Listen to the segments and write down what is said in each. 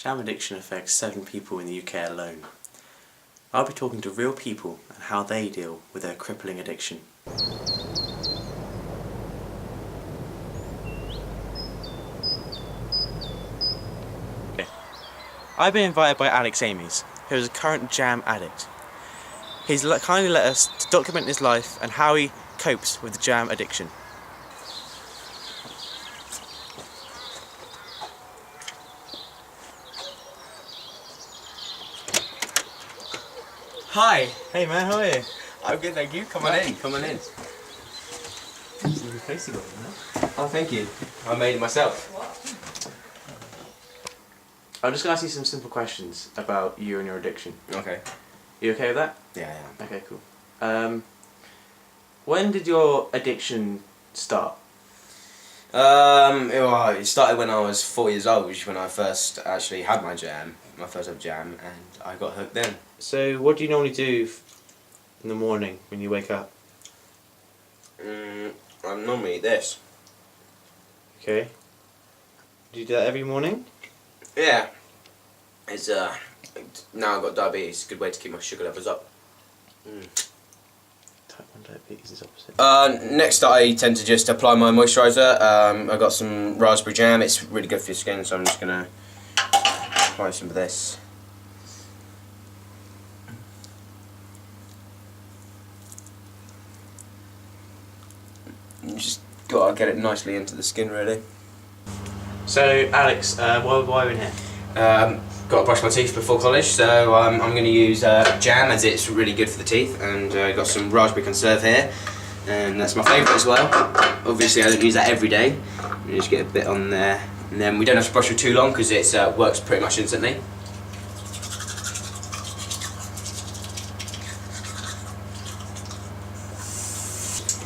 Jam addiction affects 7 people in the UK alone. I'll be talking to real people and how they deal with their crippling addiction. I've been invited by Alex Amies, who is a current jam addict. He's kindly let us to document his life and how he copes with the jam addiction. Hi. Hey man, how are you? I'm good, thank you. Come on in. Oh, thank you. I made it myself. I'm just going to ask you some simple questions about you and your addiction. Okay. You okay with that? Yeah. Okay, cool. When did your addiction start? It started when I was 4 years old, which is when I first actually had my first ever jam, and I got hooked then. So what do you normally do in the morning when you wake up? I'm normally this. Okay. Do you do that every morning? Yeah. It's now I've got diabetes. It's a good way to keep my sugar levels up. Type 1 diabetes is opposite. Next I tend to just apply my moisturiser. I got some raspberry jam. It's really good for your skin, so I'm just gonna apply some of this. You just gotta get it nicely into the skin, really. So Alex, why are we in here? Got to brush my teeth before college, so I'm going to use jam, as it's really good for the teeth, and got some raspberry conserve here, and that's my favourite as well. Obviously I don't use that every day. You just get a bit on there, and then we don't have to brush for too long because it works pretty much instantly.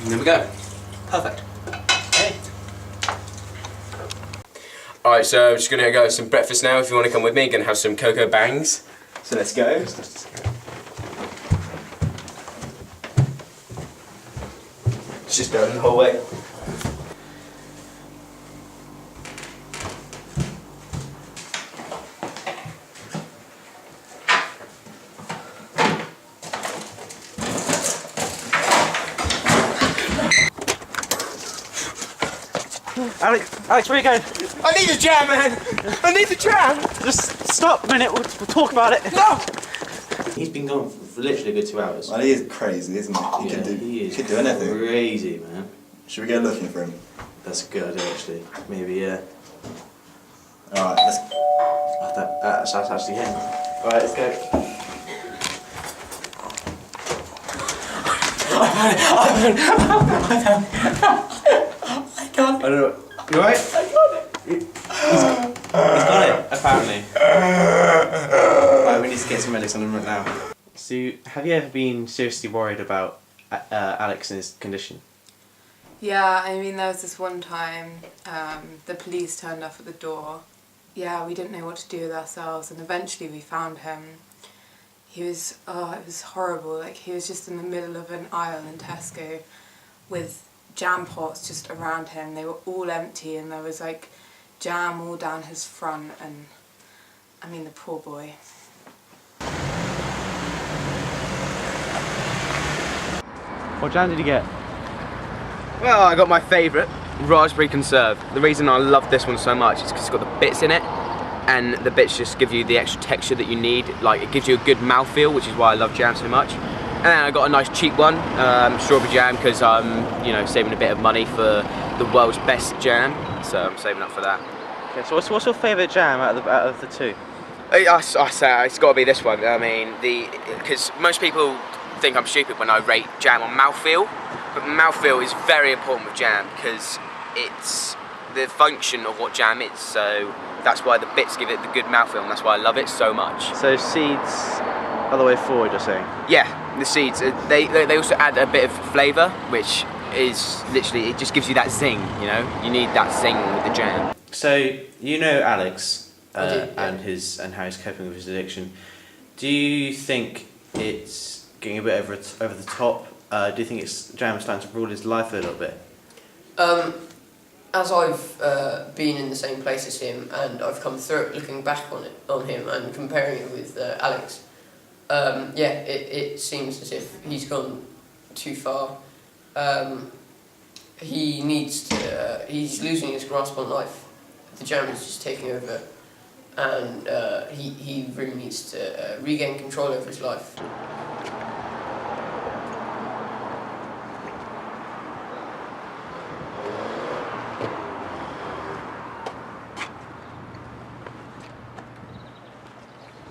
And there we go. Perfect. Hey. Alright, so I'm just going to go have some breakfast now. If you want to come with me, I'm going to have some cocoa bangs. So let's go. It's just going the whole way. Alex, where are you going? I need a jam, man! I need the jam! Just stop a minute, we'll talk about it. No! He's been gone for literally a good 2 hours. Well, he is crazy, isn't he? He could do anything. Crazy, man. Should we go looking for him? That's a good idea, actually. Maybe, yeah. Alright, let's... That's actually him. Alright, let's go. I can't. I don't know. You alright? I got it. He's got it, apparently. Right, we need to get some medics on him right now. So, have you ever been seriously worried about Alex's condition? Yeah, I mean, there was this one time the police turned up at the door. Yeah, we didn't know what to do with ourselves, and eventually we found him. He was, it was horrible. Like, he was just in the middle of an aisle in Tesco with jam pots just around him. They were all empty, and there was like jam all down his front, and I mean, the poor boy. What jam did you get? Well, I got my favourite, raspberry conserve. The reason I love this one so much is because it's got the bits in it, and the bits just give you the extra texture that you need. Like, it gives you a good mouthfeel, which is why I love jam so much. And then I got a nice cheap one, strawberry jam, because I'm, saving a bit of money for the world's best jam, so I'm saving up for that. Okay, so what's your favourite jam out of the two? I say it's got to be this one. I mean, because most people think I'm stupid when I rate jam on mouthfeel, but mouthfeel is very important with jam because it's the function of what jam is. So that's why the bits give it the good mouthfeel, and that's why I love it so much. So seeds all the way forward, you're saying? Yeah. The seeds, they also add a bit of flavour, which is literally, it just gives you that zing, You need that zing with the jam. So, you know Alex I do, yeah. and how he's coping with his addiction. Do you think it's getting a bit over the top? Do you think jam is starting to rule his life a little bit? I as I've been in the same place as him, and I've come through it, looking back on him and comparing it with Alex, it seems as if he's gone too far. He needs to. He's losing his grasp on life. The jam is just taking over, and he really needs to regain control over his life.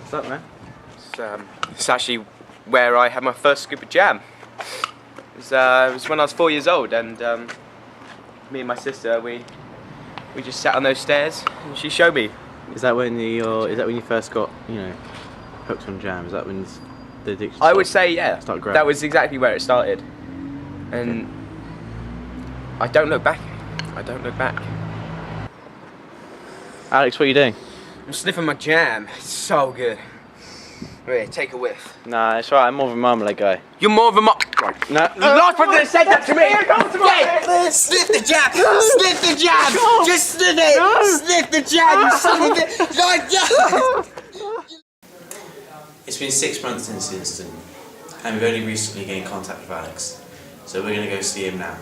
What's up, man? It's actually where I had my first scoop of jam. It was when I was 4 years old, and me and my sister, we just sat on those stairs, and she showed me. Is that when you first got, hooked on jam? Is that when the addiction? I would say, yeah. Started growing? That was exactly where it started, and I don't look back. I don't look back. Alex, what are you doing? I'm sniffing my jam. It's so good. Wait, take a whiff. Nah, it's right. I'm more of a marmalade guy. You're more of a No. Last person that said that to me. Yeah, sniff the jab. Sniff the jab. Just sniff it. Sniff the jab. You son of a. It's been 6 months since the incident, and we've only recently gained contact with Alex, so we're going to go see him now.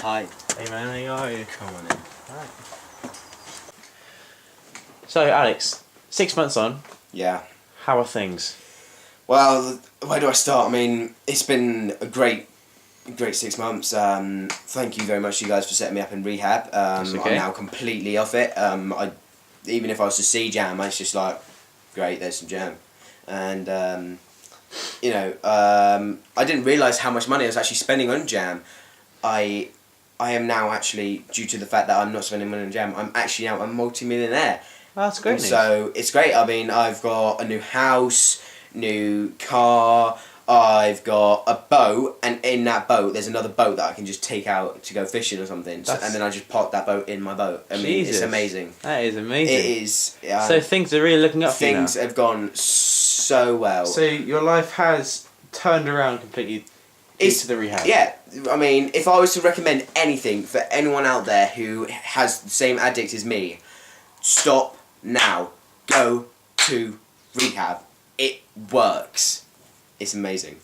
Hi. Hey man, how are you? Come on in. Alright. So Alex, 6 months on, Yeah. how are things? Well, where do I start? I mean, it's been a great 6 months. Thank you very much, you guys, for setting me up in rehab. okay. I'm now completely off it. Even if I was to see jam, it's just like, great, there's some jam. And, I didn't realise how much money I was actually spending on jam. I am now actually, due to the fact that I'm not spending money on jam, I'm actually now a multi-millionaire. Oh, that's great news. So it's great. I mean, I've got a new house, new car, I've got a boat, and in that boat there's another boat that I can just take out to go fishing or something. So, and then I just park that boat in my boat. I mean, it's amazing. That is amazing. It is. So things are really looking up for you now. Things have gone so well. So your life has turned around completely into the rehab. Yeah, I mean, if I was to recommend anything for anyone out there who has the same addict as me, stop now. Go to rehab. It works. It's amazing.